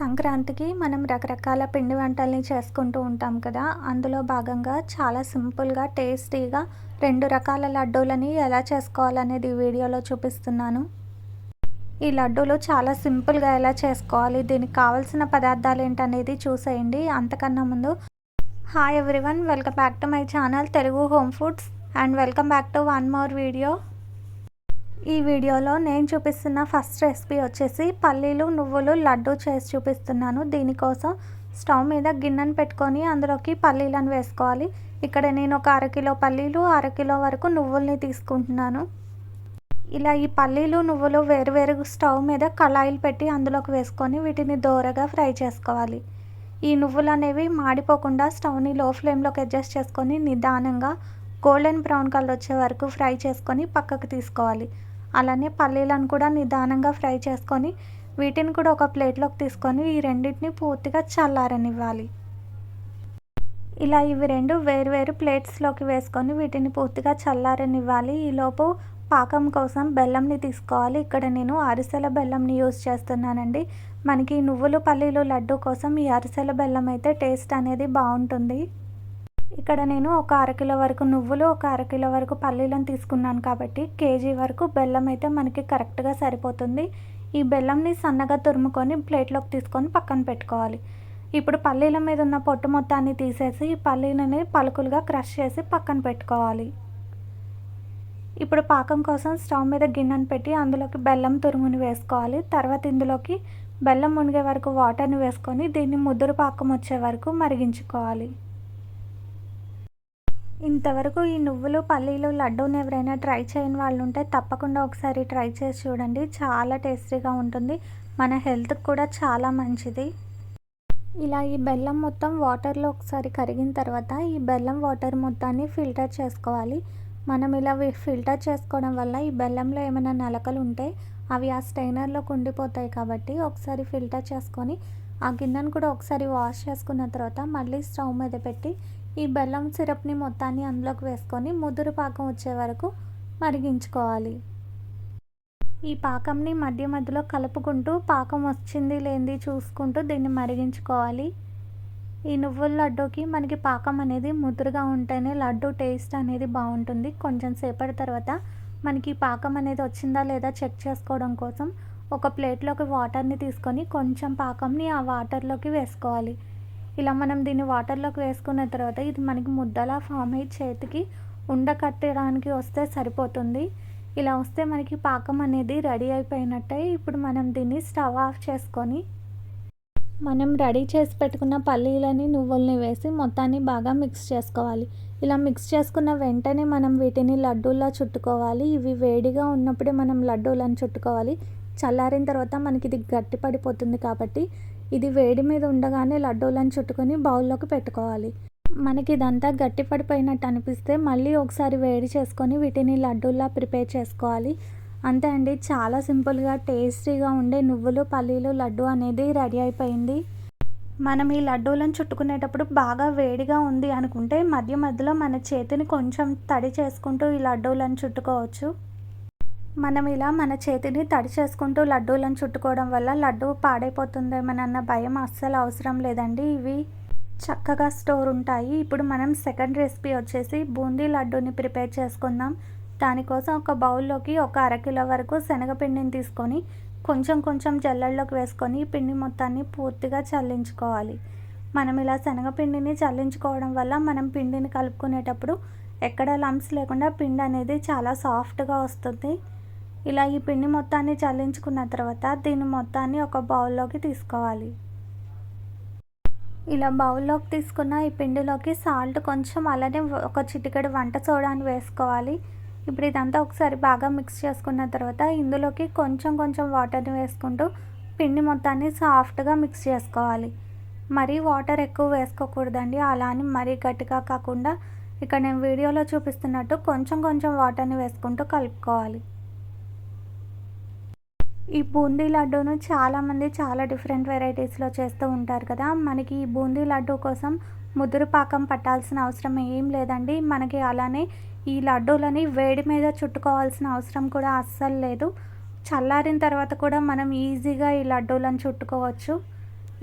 సంక్రాంతికి మనం రకరకాల పిండి వంటల్ని చేసుకుంటూ ఉంటాం కదా! అందులో భాగంగా చాలా సింపుల్‌గా, టేస్టీగా 2 రకాల లడ్డూలని ఎలా చేసుకోవాలనేది ఈ వీడియోలో చూపిస్తున్నాను. ఈ లడ్డూలు చాలా సింపుల్‌గా ఎలా చేసుకోవాలి, దీనికి కావాల్సిన పదార్థాలేంటనేది చూసేయండి. అంతకన్నా ముందు hi everyone, welcome back to my channel Telugu home foods and welcome back to one more video. ఈ వీడియోలో నేను చూపిస్తున్న ఫస్ట్ రెసిపీ వచ్చేసి పల్లీలు నువ్వులు లడ్డు చేసి చూపిస్తున్నాను. దీనికోసం స్టవ్ మీద గిన్నెను పెట్టుకొని అందులోకి పల్లీలను వేసుకోవాలి. ఇక్కడ నేను ఒక అరకిలో పల్లీలు, అరకిలో వరకు నువ్వుల్ని తీసుకుంటున్నాను. ఇలా ఈ పల్లీలు నువ్వులు వేరువేరు స్టవ్ మీద కళాయిలు పెట్టి అందులోకి వేసుకొని వీటిని దోరగా ఫ్రై చేసుకోవాలి. ఈ నువ్వులు అనేవి మాడిపోకుండా స్టవ్ని లో ఫ్లేమ్లోకి అడ్జస్ట్ చేసుకొని నిదానంగా గోల్డెన్ బ్రౌన్ కలర్ వచ్చే వరకు ఫ్రై చేసుకొని పక్కకు తీసుకోవాలి. అలానే పల్లీలను కూడా నిదానంగా ఫ్రై చేసుకొని వీటిని కూడా ఒక ప్లేట్లోకి తీసుకొని ఈ రెండింటిని పూర్తిగా చల్లారనివ్వాలి. ఇలా ఇవి రెండు వేరువేరు ప్లేట్స్లోకి వేసుకొని వీటిని పూర్తిగా చల్లారనివ్వాలి. ఈలోపు పాకం కోసం బెల్లంని తీసుకోవాలి. ఇక్కడ నేను అరిసెల బెల్లంని యూజ్ చేస్తున్నానండి. మనకి నువ్వులు పల్లీలు లడ్డు కోసం ఈ అరిసెల బెల్లం అయితే టేస్ట్ అనేది బాగుంటుంది. ఇక్కడ నేను ఒక అరకిలో వరకు నువ్వులు, ఒక అరకిలో వరకు పల్లీలను తీసుకున్నాను కాబట్టి కేజీ వరకు బెల్లం అయితే మనకి కరెక్ట్గా సరిపోతుంది. ఈ బెల్లంని సన్నగా తురుముకొని ప్లేట్లోకి తీసుకొని పక్కన పెట్టుకోవాలి. ఇప్పుడు పల్లీల మీద ఉన్న పొట్టు మొత్తాన్ని తీసేసి ఈ పల్లీలని పలుకులుగా క్రష్ చేసి పక్కన పెట్టుకోవాలి. ఇప్పుడు పాకం కోసం స్టవ్ మీద గిన్నెను పెట్టి అందులోకి బెల్లం తురుముని వేసుకోవాలి. తర్వాత ఇందులోకి బెల్లం మునిగే వరకు వాటర్ని వేసుకొని దీన్ని ముదురు పాకం వచ్చే వరకు మరిగించుకోవాలి. ఇంతవరకు ఈ నువ్వులు పల్లీలు లడ్డూని ఎవరైనా ట్రై చేయని వాళ్ళు ఉంటే తప్పకుండా ఒకసారి ట్రై చేసి చూడండి. చాలా టేస్టీగా ఉంటుంది, మన హెల్త్కి కూడా చాలా మంచిది. ఇలా ఈ బెల్లం మొత్తం వాటర్లో ఒకసారి కరిగిన తర్వాత ఈ బెల్లం వాటర్ మొత్తాన్ని ఫిల్టర్ చేసుకోవాలి. మనం ఇలా ఫిల్టర్ చేసుకోవడం వల్ల ఈ బెల్లంలో ఏమైనా నలకలు ఉంటే అవి ఆ స్టెయినర్లోకి ఉండిపోతాయి. కాబట్టి ఒకసారి ఫిల్టర్ చేసుకొని ఆ గిన్నెను కూడా ఒకసారి వాష్ చేసుకున్న తర్వాత మళ్ళీ స్టవ్ మీద పెట్టి ఈ బెల్లం సిరప్ని మొత్తాన్ని అందులోకి వేసుకొని ముదురు పాకం వచ్చే వరకు మరిగించుకోవాలి. ఈ పాకంని మధ్య మధ్యలో కలుపుకుంటూ పాకం వచ్చింది లేనిది చూసుకుంటూ దీన్ని మరిగించుకోవాలి. ఈ నువ్వుల లడ్డూకి మనకి పాకం అనేది ముదురుగా ఉంటేనే లడ్డు టేస్ట్ అనేది బాగుంటుంది. కొంచెం సేపటి తర్వాత మనకి పాకం అనేది వచ్చిందా లేదా చెక్ చేసుకోవడం కోసం ఒక ప్లేట్లోకి వాటర్ని తీసుకొని కొంచెం పాకంని ఆ వాటర్లోకి వేసుకోవాలి. ఇలా మనం దీన్ని వాటర్లోకి వేసుకున్న తర్వాత ఇది మనకి ముద్దలా ఫామ్ అయ్యి చేతికి ఉండకట్టడానికి వస్తే సరిపోతుంది. ఇలా వస్తే మనకి పాకం అనేది రెడీ అయిపోయినట్టే. ఇప్పుడు మనం దీన్ని స్టవ్ ఆఫ్ చేసుకొని మనం రెడీ చేసి పెట్టుకున్న పల్లీలని నువ్వుల్ని వేసి మొత్తాన్ని బాగా మిక్స్ చేసుకోవాలి. ఇలా మిక్స్ చేసుకున్న వెంటనే మనం వీటిని లడ్డూలా చుట్టుకోవాలి. ఇవి వేడిగా ఉన్నప్పుడే మనం లడ్డూలను చుట్టుకోవాలి. చల్లారిన తర్వాత మనకి ఇది గట్టి పడిపోతుంది కాబట్టి ఇది వేడి మీద ఉండగానే లడ్డూలను చుట్టుకొని బౌల్లోకి పెట్టుకోవాలి. మనకి ఇదంతా గట్టి పడిపోయినట్టు అనిపిస్తే మళ్ళీ ఒకసారి వేడి చేసుకొని వీటిని లడ్డూలా ప్రిపేర్ చేసుకోవాలి. అంతే అండి, చాలా సింపుల్గా టేస్టీగా ఉండే నువ్వులు పల్లీలు లడ్డు అనేది రెడీ అయిపోయింది. మనం ఈ లడ్డూలను చుట్టుకునేటప్పుడు బాగా వేడిగా ఉంది అనుకుంటే మధ్య మధ్యలో మన చేతిని కొంచెం తడి చేసుకుంటూ ఈ లడ్డూలను చుట్టుకోవచ్చు. మనం ఇలా మన చేతిని తడి చేసుకుంటూ లడ్డూలను చుట్టుకోవడం వల్ల లడ్డు పాడైపోతుందేమోనన్న భయం అస్సలు అవసరం లేదండి. ఇవి చక్కగా స్టోర్ ఉంటాయి. ఇప్పుడు మనం సెకండ్ రెసిపీ వచ్చేసి బూందీ లడ్డూని ప్రిపేర్ చేసుకుందాం. దానికోసం ఒక బౌల్లోకి ఒక అరకిలో వరకు శనగపిండిని తీసుకొని కొంచెం కొంచెం జల్లెడలోకి వేసుకొని పిండి మొత్తాన్ని పూర్తిగా చల్లించుకోవాలి. మనం ఇలా శనగపిండిని చల్లించుకోవడం వల్ల మనం పిండిని కలుపుకునేటప్పుడు ఎక్కడ లంప్స్ లేకుండా పిండి అనేది చాలా సాఫ్ట్గా వస్తుంది. ఇలా ఈ పిండి మొత్తాన్ని చల్లించుకున్న తర్వాత దీన్ని మొత్తాన్ని ఒక బౌల్లోకి తీసుకోవాలి. ఇలా బౌల్లోకి తీసుకున్న ఈ పిండిలోకి సాల్ట్ కొంచెం అలానే ఒక చిటికెడు వంట సోడాని వేసుకోవాలి. ఇప్పుడు ఇదంతా ఒకసారి బాగా మిక్స్ చేసుకున్న తర్వాత ఇందులోకి కొంచెం కొంచెం వాటర్ని వేసుకుంటూ పిండి మొత్తాన్ని సాఫ్ట్గా మిక్స్ చేసుకోవాలి. మరీ వాటర్ ఎక్కువ వేసుకోకూడదండి, అలా అని మరీ గట్టిగా కాకుండా ఇక్కడ నేను వీడియోలో చూపిస్తున్నట్టు కొంచెం కొంచెం వాటర్ని వేసుకుంటూ కలుపుకోవాలి. ఈ బూందీ లడ్డూను చాలామంది చాలా డిఫరెంట్ వెరైటీస్లో చేస్తూ ఉంటారు కదా. మనకి ఈ బూందీ లడ్డు కోసం ముదురు పాకం పట్టాల్సిన అవసరం ఏం లేదండి. మనకి అలానే ఈ లడ్డూలని వేడి మీద చుట్టుకోవాల్సిన అవసరం కూడా అస్సలు లేదు. చల్లారిన తర్వాత కూడా మనం ఈజీగా ఈ లడ్డూలను చుట్టుకోవచ్చు.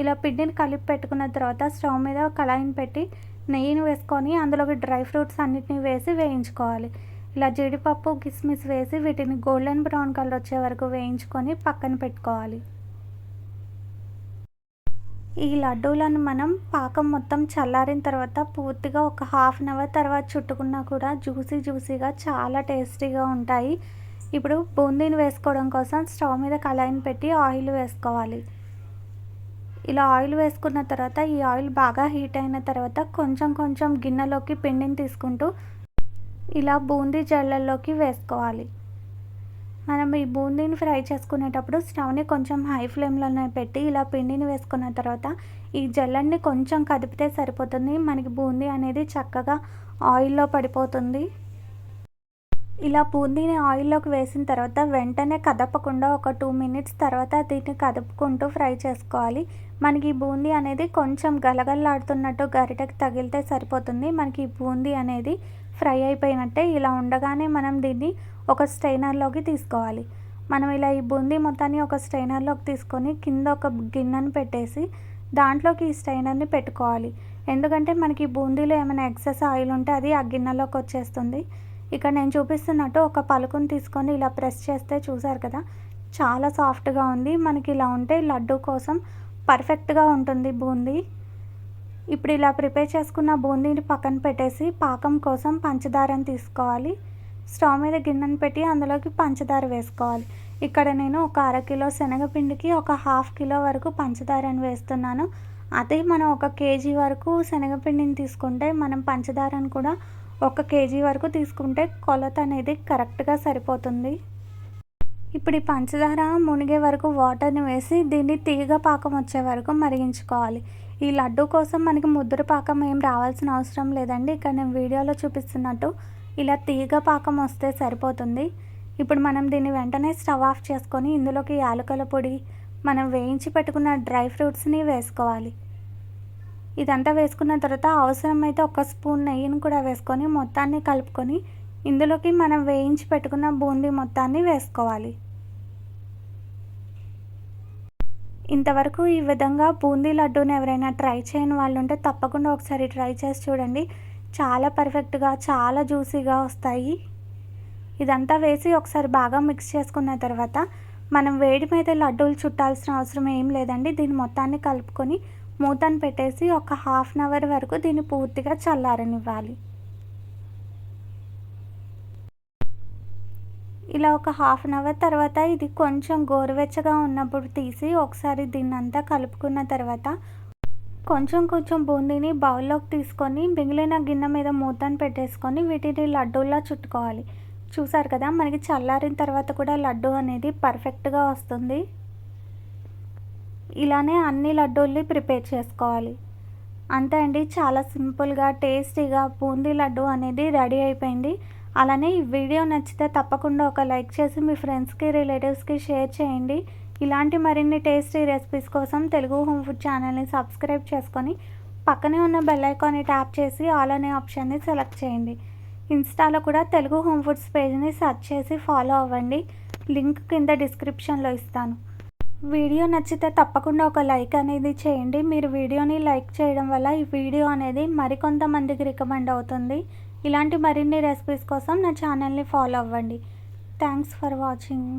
ఇలా పిండిని కలిపి పెట్టుకున్న తర్వాత స్టవ్ మీద కళాయిని పెట్టి నెయ్యిని వేసుకొని అందులోకి డ్రై ఫ్రూట్స్ అన్నిటిని వేసి వేయించుకోవాలి. ఇలా జీడిపప్పు, కిస్మిస్ వేసి వీటిని గోల్డెన్ బ్రౌన్ కలర్ వచ్చే వరకు వేయించుకొని పక్కన పెట్టుకోవాలి. ఈ లడ్డూలను మనం పాకం మొత్తం చల్లారిన తర్వాత పూర్తిగా ఒక హాఫ్ అన్ అవర్ తర్వాత చుట్టుకున్నా కూడా జ్యూసీగా చాలా టేస్టీగా ఉంటాయి. ఇప్పుడు బూందీని వేసుకోవడం కోసం స్టవ్ మీద కళాయిని పెట్టి ఆయిల్ వేసుకోవాలి. ఇలా ఆయిల్ వేసుకున్న తర్వాత ఈ ఆయిల్ బాగా హీట్ అయిన తర్వాత కొంచెం గిన్నెలోకి పిండిని తీసుకుంటూ ఇలా బూందీ జల్లల్లోకి వేసుకోవాలి. మనం ఈ బూందీని ఫ్రై చేసుకునేటప్పుడు స్టవ్ని కొంచెం హై ఫ్లేమ్లోనే పెట్టి ఇలా పిండిని వేసుకున్న తర్వాత ఈ జల్లెడ్ని కొంచెం కదిపితే సరిపోతుంది. మనకి బూందీ అనేది చక్కగా ఆయిల్లో పడిపోతుంది. ఇలా బూందీని ఆయిల్లోకి వేసిన తర్వాత వెంటనే కదపకుండా ఒక 2 మినిట్స్ తర్వాత దీన్ని కదుపుకుంటూ ఫ్రై చేసుకోవాలి. మనకి ఈ బూందీ అనేది కొంచెం గలగల్లాడుతున్నట్టు గరిటెకి తగిలితే సరిపోతుంది. మనకి ఈ బూందీ అనేది ఫ్రై అయిపోయినట్టే. ఇలా ఉండగానే మనం దీన్ని ఒక స్ట్రైనర్లోకి తీసుకోవాలి. మనం ఇలా ఈ బూందీ మొత్తాన్ని ఒక స్ట్రైనర్లోకి తీసుకొని కింద ఒక గిన్నెను పెట్టేసి దాంట్లోకి ఈ స్ట్రైనర్ని పెట్టుకోవాలి. ఎందుకంటే మనకి ఈ బూందీలో ఏమైనా ఎక్సెస్ ఆయిల్ ఉంటే అది ఆ గిన్నెలోకి వచ్చేస్తుంది. ఇక్కడ నేను చూపిస్తున్నట్టు ఒక పలుకుని తీసుకొని ఇలా ప్రెస్ చేస్తే చూసారు కదా, చాలా సాఫ్ట్గా ఉంది. మనకి ఇలా ఉంటే లడ్డు కోసం పర్ఫెక్ట్గా ఉంటుంది బూందీ. ఇప్పుడు ఇలా ప్రిపేర్ చేసుకున్న బూందీని పక్కన పెట్టేసి పాకం కోసం పంచదారని తీసుకోవాలి. స్టవ్ మీద గిన్నెను పెట్టి అందులోకి పంచదార వేసుకోవాలి. ఇక్కడ నేను ఒక 1/2 కిలో శనగపిండికి ఒక 1/2 కిలో వరకు పంచదారని వేస్తున్నాను. అదే మనం 1 కేజీ వరకు శనగపిండిని తీసుకుంటే మనం పంచదారని కూడా 1 కేజీ వరకు తీసుకుంటే కొలత అనేది కరెక్ట్గా సరిపోతుంది. ఇప్పుడు ఈ పంచదార మునిగే వరకు వాటర్ని వేసి దీన్ని తీగ పాకం వచ్చే వరకు మరిగించుకోవాలి. ఈ లడ్డు కోసం మనకి ముద్ర పాకం ఏం రావాల్సిన అవసరం లేదండి. ఇక్కడ నేను వీడియోలో చూపిస్తున్నట్టు ఇలా తీగ పాకం వస్తే సరిపోతుంది. ఇప్పుడు మనం దీన్ని వెంటనే స్టవ్ ఆఫ్ చేసుకొని ఇందులోకి యాలకుల పొడి, మనం వేయించి పెట్టుకున్న డ్రై ఫ్రూట్స్ని వేసుకోవాలి. ఇదంతా వేసుకున్న తర్వాత అవసరమైతే 1 స్పూన్ నెయ్యిని కూడా వేసుకొని మొత్తాన్ని కలుపుకొని ఇందులోకి మనం వేయించి పెట్టుకున్న బూందీ మొత్తాన్ని వేసుకోవాలి. ఇంతవరకు ఈ విధంగా బూందీ లడ్డూని ఎవరైనా ట్రై చేయని వాళ్ళు ఉంటే తప్పకుండా ఒకసారి ట్రై చేసి చూడండి. చాలా పర్ఫెక్ట్గా, చాలా జ్యూసీగా వస్తాయి. ఇదంతా వేసి ఒకసారి బాగా మిక్స్ చేసుకున్న తర్వాత మనం వేడి మీద లడ్డూలు చుట్టాల్సిన అవసరం ఏం లేదండి. దీన్ని మొత్తాన్ని కలుపుకొని మూతను పెట్టేసి ఒక హాఫ్ అన్ అవర్ వరకు దీన్ని పూర్తిగా చల్లారనివ్వాలి. ఇలా ఒక హాఫ్ అన్ అవర్ తర్వాత ఇది కొంచెం గోరువెచ్చగా ఉన్నప్పుడు తీసి ఒకసారి దీన్నంతా కలుపుకున్న తర్వాత కొంచెం బూందీని బౌల్లోకి తీసుకొని మిగిలిన గిన్నె మీద మూతను పెట్టేసుకొని వీటిని లడ్డూలా చుట్టుకోవాలి. చూసారు కదా, మనకి చల్లారిన తర్వాత కూడా లడ్డు అనేది పర్ఫెక్ట్గా వస్తుంది. ఇలానే అన్ని లడ్డూల్ని ప్రిపేర్ చేసుకోవాలి. అంతే అండి, చాలా సింపుల్గా టేస్టీగా బూందీ లడ్డు అనేది రెడీ అయిపోయింది. అలానే ఈ వీడియో నచ్చితే తప్పకుండా ఒక లైక్ చేసి మీ ఫ్రెండ్స్కి, రిలేటివ్స్కి షేర్ చేయండి. ఇలాంటి మరిన్ని టేస్టీ రెసిపీస్ కోసం తెలుగు హోమ్ ఫుడ్ ఛానల్ని సబ్స్క్రైబ్ చేసుకొని పక్కనే ఉన్న బెల్ ఐకాన్ని ట్యాప్ చేసి ఆల్ అనే ఆప్షన్ని సెలెక్ట్ చేయండి. ఇన్స్టాలో కూడా తెలుగు హోమ్ ఫుడ్స్ పేజ్ని సెర్చ్ చేసి ఫాలో అవ్వండి. లింక్ కింద డిస్క్రిప్షన్లో ఇస్తాను. వీడియో నచ్చితే తప్పకుండా ఒక లైక్ అనేది చేయండి. మీరు వీడియోని లైక్ చేయడం వల్ల ఈ వీడియో అనేది మరికొంతమందికి రికమెండ్ అవుతుంది. ఇలాంటి మరిన్ని రెసిపీస్ కోసం నా ఛానల్ని ఫాలో అవ్వండి. Thanks for watching.